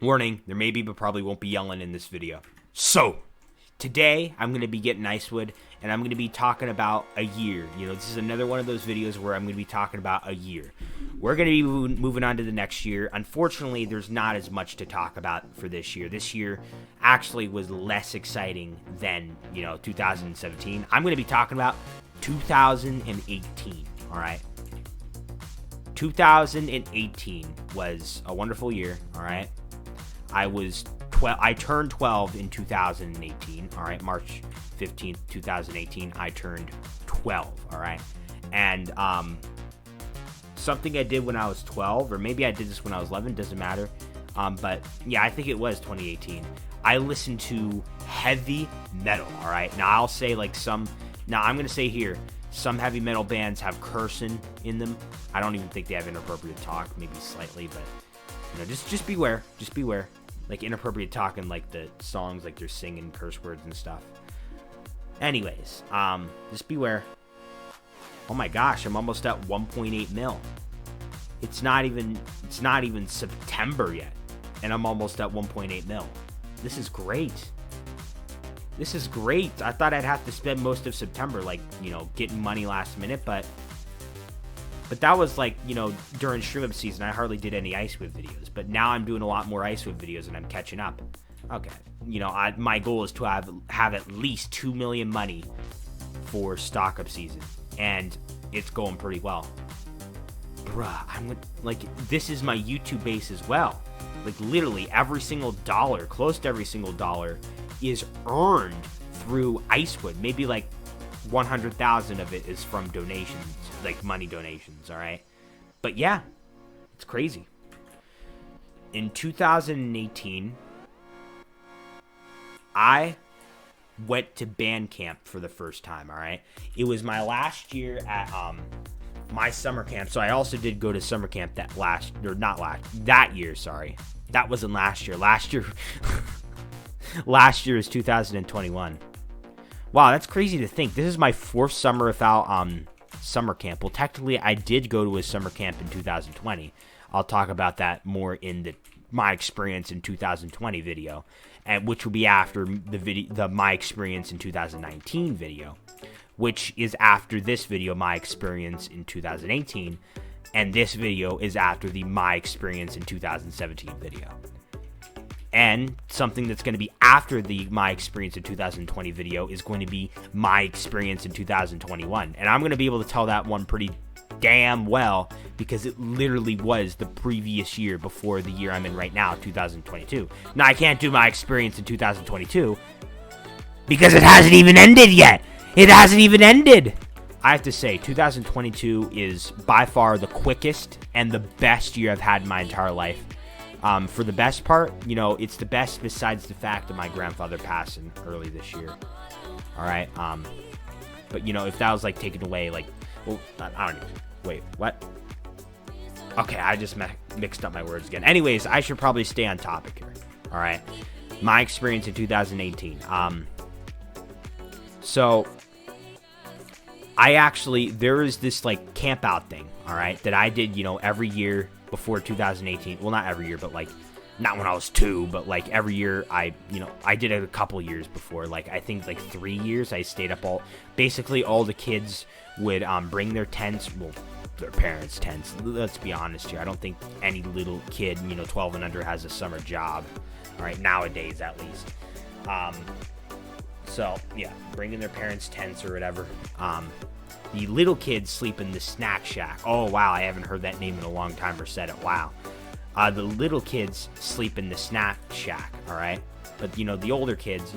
Warning, there may be, but probably won't be yelling in this video. So, today, I'm going to be getting Icewood, and I'm going to be talking about a year. You know, this is another one of those videos where I'm going to be talking about a year. We're going to be moving on to the next year. Unfortunately, there's not as much to talk about for this year. This year actually was less exciting than, 2017. I'm going to be talking about 2018, all right? 2018 was a wonderful year, all right? I turned 12 in 2018, all right? March 15th, 2018, I turned 12, all right? And something I did when I was 12, or maybe I did this when I was 11, doesn't matter. But yeah, I think it was 2018. I listened to heavy metal, all right? Now I'll say I'm going to say here, some heavy metal bands have cursing in them. I don't even think they have inappropriate talk, maybe slightly, but just beware. Just beware. Like inappropriate talk in like the songs, like they're singing curse words and stuff. Anyways, just beware. Oh my gosh, I'm almost at 1.8 mil. It's not even September yet, and I'm almost at 1.8 mil. This is great. This is great. I thought I'd have to spend most of September, getting money last minute, but that was during stream up season, I hardly did any Icewood videos. But now I'm doing a lot more Icewood videos, and I'm catching up. Okay, my goal is to have at least 2 million money for stock up season, and it's going pretty well. Bruh, this is my YouTube base as well. Like literally every single dollar, close to every single dollar, is earned through Icewood. Maybe 100,000 of it is from donations, like money donations, all right? But yeah, it's crazy. In 2018, I went to band camp for the first time, all right? It was my last year at my summer camp, so I also did go to summer camp that year, sorry. That wasn't last year. Last year is 2021. Wow, that's crazy to think. This is my fourth summer without summer camp. Well, technically, I did go to a summer camp in 2020. I'll talk about that more in my experience in 2020 video, and which will be after the my experience in 2019 video, which is after this video, my experience in 2018, and this video is after the my experience in 2017 video. And something that's going to be after the my experience in 2020 video is going to be my experience in 2021. And I'm going to be able to tell that one pretty damn well because it literally was the previous year before the year I'm in right now, 2022. Now, I can't do my experience in 2022 because it hasn't even ended yet. It hasn't even ended. I have to say, 2022 is by far the quickest and the best year I've had in my entire life. For the best part, it's the best besides the fact of my grandfather passing early this year. All right. But if that was taken away, I don't know. Wait, what? Okay, I just mixed up my words again. Anyways, I should probably stay on topic here. All right. My experience in 2018. So there is this camp out thing. All right, that I did, every year before 2018. Well, not every year, but not when I was 2, but every year I did it a couple years before. I think 3 years I stayed up basically all the kids would bring their tents, well, their parents' tents. Let's be honest here. I don't think any little kid, 12 and under has a summer job. All right, nowadays at least. So yeah, bringing their parents' tents or whatever. The little kids sleep in the snack shack. Oh, wow, I haven't heard that name in a long time or said it. Wow. The little kids sleep in the snack shack, all right? But, the older kids,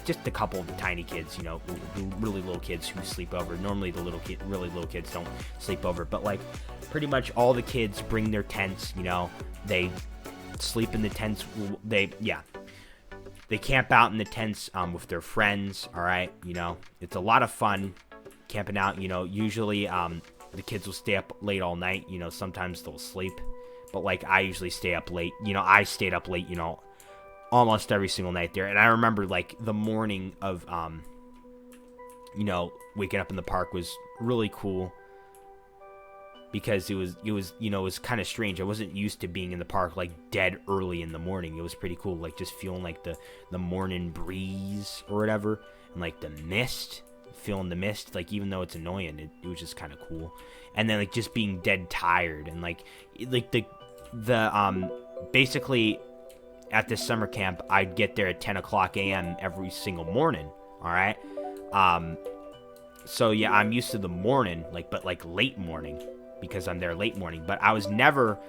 just a couple of the tiny kids, the really little kids who sleep over. Normally the really little kids don't sleep over. But, pretty much all the kids bring their tents, they sleep in the tents. They camp out in the tents with their friends, all right? It's a lot of fun. Camping out, usually the kids will stay up late all night. Sometimes they'll sleep, but I usually stay up late. I stayed up late, almost every single night there. And I remember the morning of waking up in the park was really cool because it was you know, it was kind of strange. I wasn't used to being in the park like dead early in the morning. It was pretty cool, like just feeling like the morning breeze or whatever, and like the mist, feeling the mist, like even though it's annoying, it was just kind of cool. And then like just being dead tired, and like the basically at this summer camp, I'd get there at 10 o'clock a.m. every single morning. All right. So yeah, I'm used to the morning, but late morning, because I'm there late morning. But I was never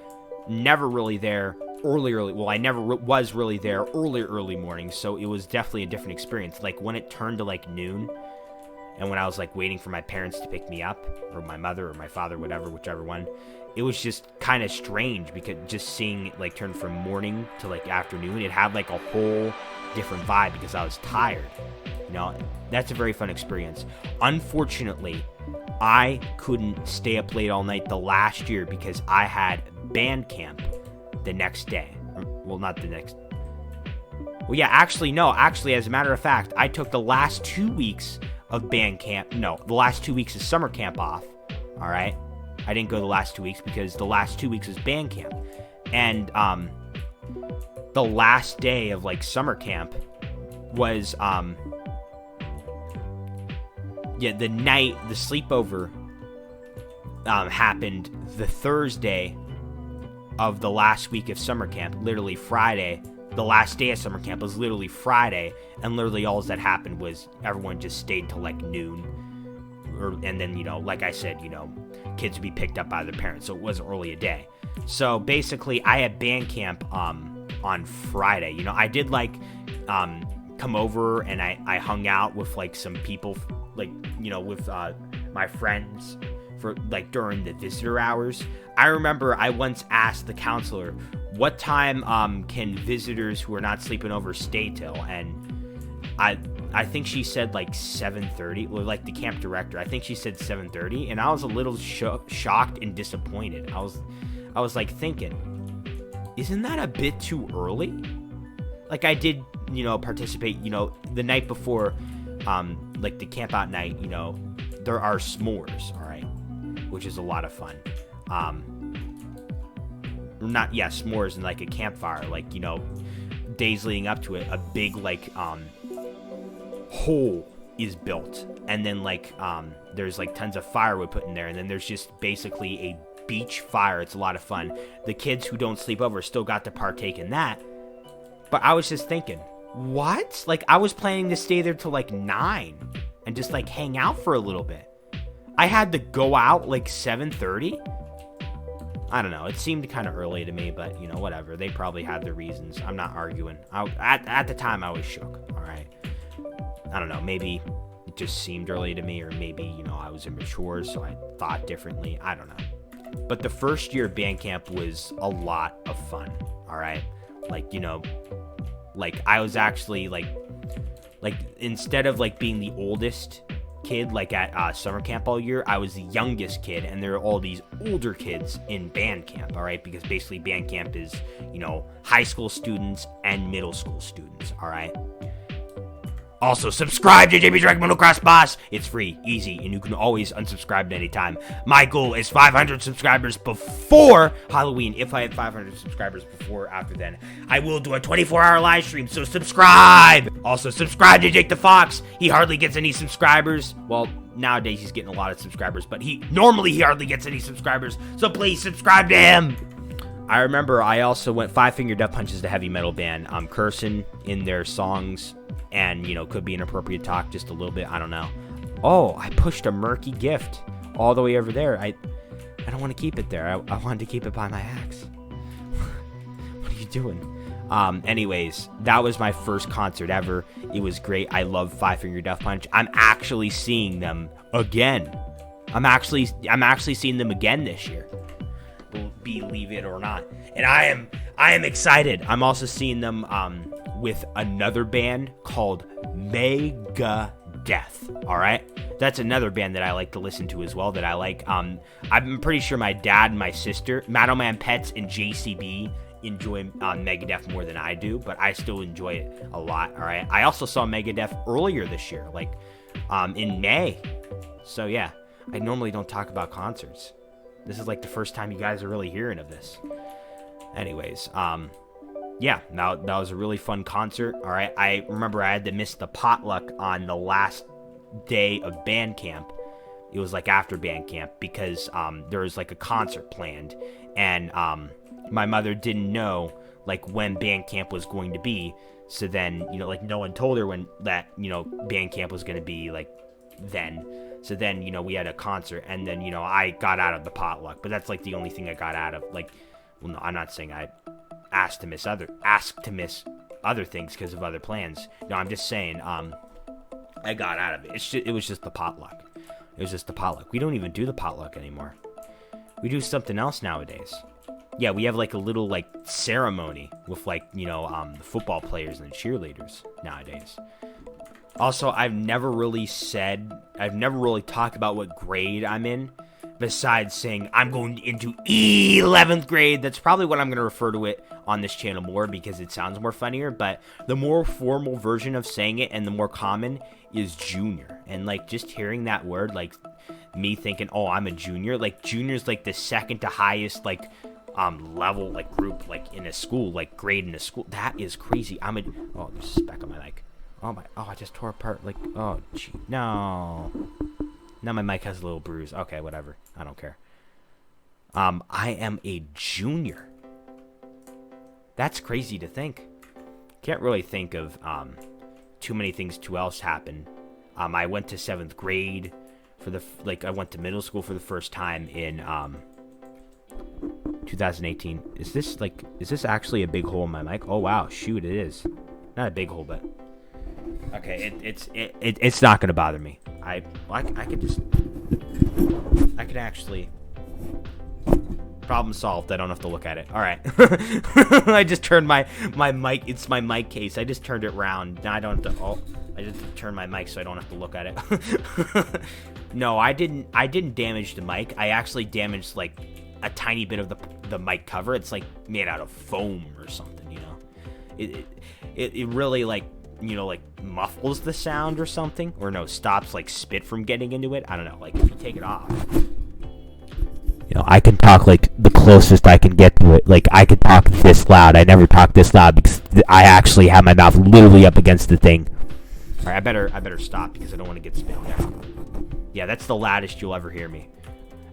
really there early. Well, I never was really there early morning. So it was definitely a different experience. Like when it turned to like noon, and when I was like waiting for my parents to pick me up, or my mother or my father, whichever one, it was just kind of strange, because just seeing it like turn from morning to like afternoon, it had like a whole different vibe because I was tired. You know, that's a very fun experience. Unfortunately, I couldn't stay up late all night the last year because I had band camp the next day. Well, not the next. Well, yeah, actually, no. Actually, as a matter of fact, I took the last 2 weeks of band camp. No, the last 2 weeks of summer camp off. All right. I didn't go the last 2 weeks because the last 2 weeks was band camp. And the last day of like summer camp was the night the sleepover happened the Thursday of the last week of summer camp. Literally Friday, the last day of summer camp was literally Friday, and literally all that happened was everyone just stayed till like noon, and then, you know, like I said, you know, kids would be picked up by their parents, so it wasn't really a day. So basically, I had band camp on Friday. You know, I did like come over, and I hung out with like some people, like, you know, with my friends for like during the visitor hours. I remember I once asked the counselor, what time can visitors who are not sleeping over stay till? And I think she said like 7:30, or like the camp director, I think she said 7:30, and I was a little shocked and disappointed. I was like thinking, isn't that a bit too early? Like I did, you know, participate, you know, the night before, like the camp out night, you know, there are s'mores, all right, which is a lot of fun. S'mores and like a campfire, like, you know, days leading up to it, a big like hole is built, and then like there's like tons of firewood put in there, and then there's just basically a beach fire. It's a lot of fun. The kids who don't sleep over still got to partake in that. But I was just thinking, what? Like I was planning to stay there till like 9 and just like hang out for a little bit. I had to go out like 7:30. I don't know. It seemed kind of early to me, but you know, whatever. They probably had their reasons. I'm not arguing. At the time, I was shook. All right. I don't know. Maybe it just seemed early to me, or maybe, you know, I was immature, so I thought differently. I don't know. But the first year of band camp was a lot of fun. All right. Like, you know, like I was actually like instead of like being the oldest kid like at summer camp all year, I was the youngest kid, and there are all these older kids in band camp. All right, because basically band camp is, you know, high school students and middle school students. All right. Also, subscribe to JB dragmotoxboss. It's free, easy, and you can always unsubscribe at any time. My goal is 500 subscribers before Halloween. If I had 500 subscribers before or after then, I will do a 24-hour live stream, so subscribe! Also, subscribe to Jake the Fox. He hardly gets any subscribers. Well, nowadays he's getting a lot of subscribers, but normally he hardly gets any subscribers, so please subscribe to him! I remember I also went 5 Finger Death Punch the heavy metal band. I'm cursing in their songs, and, you know, could be inappropriate talk just a little bit. I don't know. Oh, I pushed a murky gift all the way over there. I don't want to keep it there. I wanted to keep it by my axe. What are you doing? Anyways, that was my first concert ever. It was great. I love 5 Finger Death Punch. I'm actually seeing them again. I'm actually seeing them again this year. Believe it or not. And I am excited. I'm also seeing them with another band called Megadeth. All right, that's another band that I like to listen to as well. That I like. I'm pretty sure my dad and my sister, Mattleman Pets and JCB, enjoy Megadeth more than I do, but I still enjoy it a lot. All right. I also saw Megadeth earlier this year, like in May. So yeah, I normally don't talk about concerts. This is like the first time you guys are really hearing of this. Anyways, yeah, that was a really fun concert. All right, I remember I had to miss the potluck on the last day of band camp. It was like after band camp because there was like a concert planned, and my mother didn't know like when band camp was going to be. So then, you know, like no one told her when that, you know, band camp was going to be like then. So then, you know, we had a concert, and then, you know, I got out of the potluck, but that's like the only thing I got out of. Like, well, no, I'm not saying I asked to miss other things because of other plans. No, I'm just saying I got out of it. It was just the potluck. It was just the potluck. We don't even do the potluck anymore. We do something else nowadays. Yeah, we have like a little like ceremony with like, you know, the football players and the cheerleaders nowadays. Also, I've never really talked about what grade I'm in, besides saying I'm going into 11th grade. That's probably what I'm going to refer to it on this channel more because it sounds more funnier, but the more formal version of saying it and the more common is junior. And like just hearing that word, like me thinking, oh, I'm a junior, like junior's like the second to highest like level, like group, like in a school, like grade in a school. That is crazy. Oh, there's a speck on my mic. Oh, I just tore apart, like, oh, gee, no. Now my mic has a little bruise. Okay, whatever. I don't care. I am a junior. That's crazy to think. Can't really think of, too many things to else happen. I went to 7th grade I went to middle school for the first time in, 2018. Is this actually a big hole in my mic? Oh, wow. Shoot, it is. Not a big hole, but... Okay, it's not gonna bother me. I could actually problem solved. I don't have to look at it. All right. I just turned my mic. It's my mic case. I just turned it round. Now I don't have to. Oh, I just turned my mic so I don't have to look at it. No, I didn't damage the mic. I actually damaged like a tiny bit of the mic cover. It's like made out of foam or something. You know, it really like. You know, like muffles the sound or something, or no, stops like spit from getting into it. I don't know, like if you take it off, you know, I can talk like the closest I can get to it. Like I can talk this loud. I never talk this loud because I actually have my mouth literally up against the thing. All right, I better stop because I don't want to get spit down. Yeah, that's the loudest you'll ever hear me.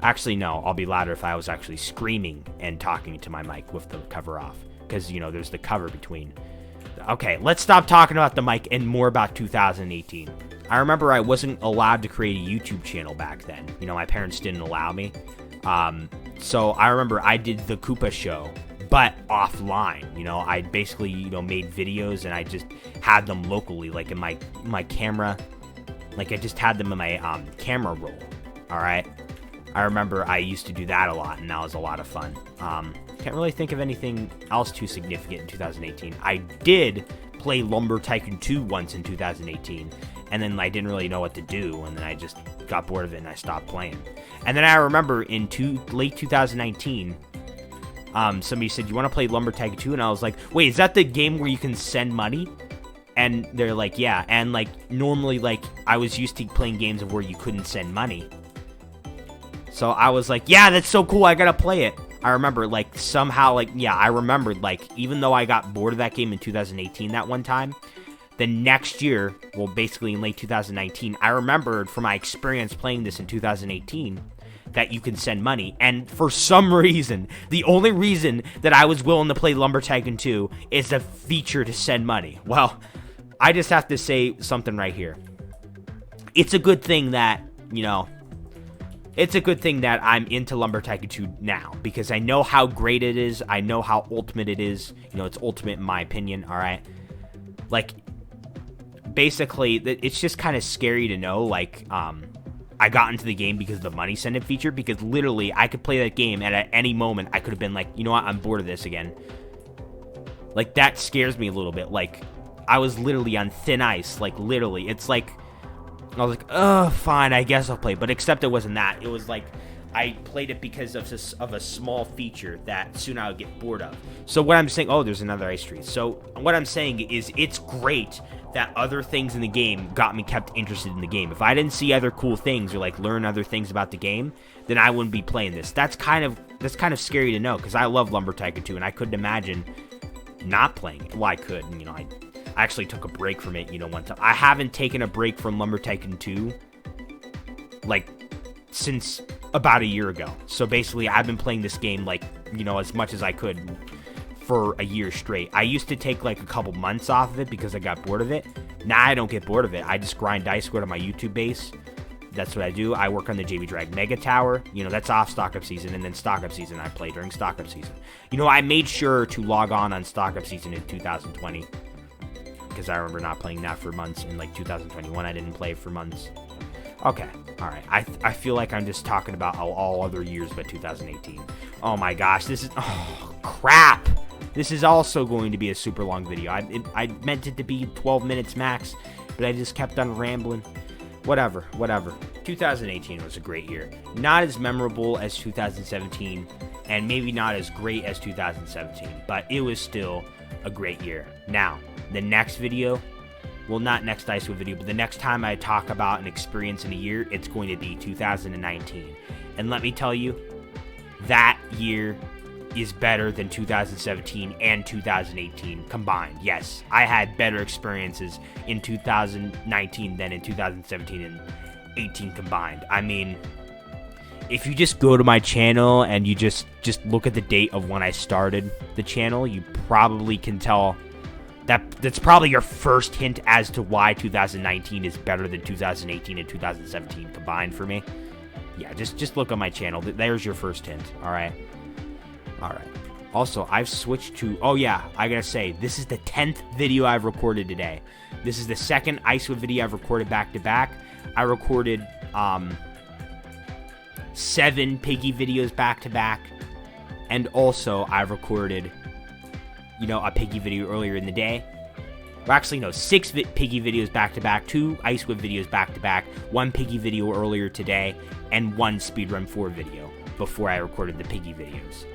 Actually, no, I'll be louder if I was actually screaming and talking to my mic with the cover off, because you know there's the cover between. Okay, let's stop talking about the mic and more about 2018. I remember I wasn't allowed to create a YouTube channel back then. You know, my parents didn't allow me. So I remember I did the Koopa show, but offline. You know, I basically, you know, made videos and I just had them locally, like in my camera. Like I just had them in my camera roll. All right. I remember I used to do that a lot, and that was a lot of fun. Can't really think of anything else too significant in 2018. I did play Lumber Tycoon 2 once in 2018, and then I didn't really know what to do, and then I just got bored of it and I stopped playing. And then I remember in late 2019, somebody said, "You want to play Lumber Tycoon 2?" And I was like, "Wait, is that the game where you can send money?" And they're like, "Yeah." And like normally, like I was used to playing games of where you couldn't send money. So I was like, yeah, that's so cool, I gotta play it. I remember, like, somehow, like, yeah, I remembered, like, even though I got bored of that game in 2018 that one time, the next year, well, basically in late 2019, I remembered from my experience playing this in 2018 that you can send money. And for some reason, the only reason that I was willing to play Lumber Tycoon 2 is the feature to send money. Well, I just have to say something right here. It's a good thing that, you know, it's a good thing that I'm into Lumber Tycoon 2 now, because I know how great it is. I know how ultimate it is. You know, it's ultimate in my opinion, all right? Like, basically, it's just kind of scary to know, like, I got into the game because of the money send it feature, because literally, I could play that game, and at any moment, I could have been like, you know what, I'm bored of this again. Like, that scares me a little bit. Like, I was literally on thin ice. Like, literally, it's like... I was like, oh, fine, I guess I'll play. But except it wasn't that. It was like I played it because of a small feature that soon I would get bored of. So what I'm saying, oh, there's another ice tree. So what I'm saying is it's great that other things in the game got me kept interested in the game. If I didn't see other cool things or like learn other things about the game, then I wouldn't be playing this. That's kind of scary to know, because I love Lumber Tycoon 2, and I couldn't imagine not playing it. Well, I could, you know, I actually took a break from it, you know, one time. I haven't taken a break from Lumber Tycoon 2 like since about a year ago. So basically I've been playing this game like, you know, as much as I could for a year straight. I used to take like a couple months off of it because I got bored of it. Now I don't get bored of it. I just grind Icewood on my YouTube base. That's what I do. I work on the JB Drag Mega Tower. You know, that's off stock up season, and then stock up season I play during stock up season. You know, I made sure to log on stock up season in 2020 because I remember not playing that for months. In like 2021 I didn't play for months. Okay, alright. I feel like I'm just talking about all other years but 2018. Oh my gosh, this is... Oh, crap! This is also going to be a super long video. I meant it to be 12 minutes max, but I just kept on rambling. Whatever. 2018 was a great year. Not as memorable as 2017, and maybe not as great as 2017, but it was still a great year. Now, the next video... Well, not next Icewood video, but the next time I talk about an experience in a year, it's going to be 2019. And let me tell you, that year is better than 2017 and 2018 combined. Yes, I had better experiences in 2019 than in 2017 and 18 combined. I mean, if you just go to my channel and you just look at the date of when I started the channel, you probably can tell... That's probably your first hint as to why 2019 is better than 2018 and 2017 combined for me. Yeah, just look on my channel. There's your first hint. All right. Also, I've switched to... Oh, yeah, I gotta say, this is the 10th video I've recorded today. This is the second Icewood video I've recorded back-to-back. I recorded 7 Piggy videos back-to-back. And also, I've recorded... you know, a Piggy video earlier in the day. Well, actually, no, 6 Piggy videos back-to-back, 2 Icewood videos back-to-back, 1 Piggy video earlier today, and 1 Speedrun 4 video before I recorded the Piggy videos.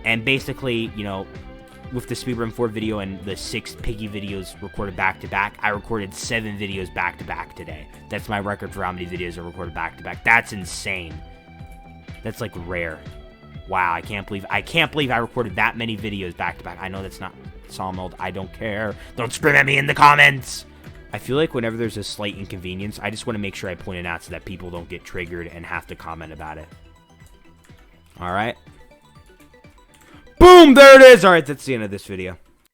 And basically, you know, with the Speedrun 4 video and the 6 Piggy videos recorded back-to-back, I recorded 7 videos back-to-back today. That's my record for how many videos I recorded back-to-back. That's insane. That's, like, rare. Wow, I can't believe I recorded that many videos back to back. I know that's not Psalm mode. I don't care. Don't scream at me in the comments. I feel like whenever there's a slight inconvenience, I just want to make sure I point it out so that people don't get triggered and have to comment about it. All right. Boom, there it is. All right, that's the end of this video.